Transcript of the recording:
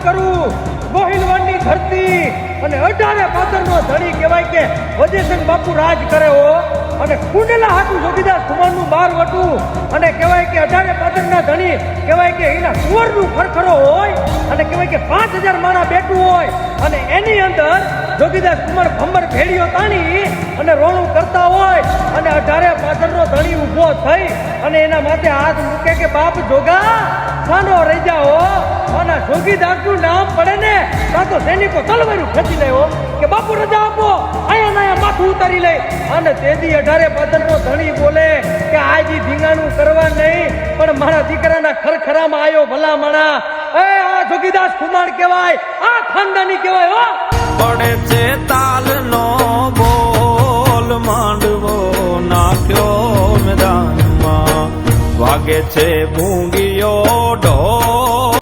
કરું ગોહિલવાડની ધરતી અને 18 પાદરનો ધણી કહેવાય કે વજેસંગ બાપુ રાજ કરે હો અને કુંડલા હાટું જોગીદાસ કુમારનું બાર વટું અને કહેવાય કે 18 પાદરના ધણી કહેવાય કે એના કુંવરનું ખરખરો હોય અને કહેવાય કે 5000 માણા બેઠું હોય અને એની અંદર જોગીદાસ કુમાર ભંબર ભેડીઓ તાણી અને રોણું કરતા હોય અને 18 પાદરનો ધણી ઊભો થઈ અને એના માથે હાથ મૂકે કે બાપ જોગા સાનો રહી જાઓ અને જોગીદાસનું નામ પડે ને તો સૈનિકો તલવારું ખેંચી લે કે બાપુ રજા આપો અહીંયા માથું ઉતારી લે અને તેદી 18 પાદરનો ધણી બોલે કે આજી ધીંગાણું કરવા નહીં પણ મારા દીકરાના ખરખરામાં આવ્યો ભલા માણા આ જોગીદાસ કુમાર કહેવાય આ ખાનદાની કહેવાય હો પડે છે તાલનો બોલ માંડવો નાખ્યો મેદાનમાં વાગે છે ભૂંગી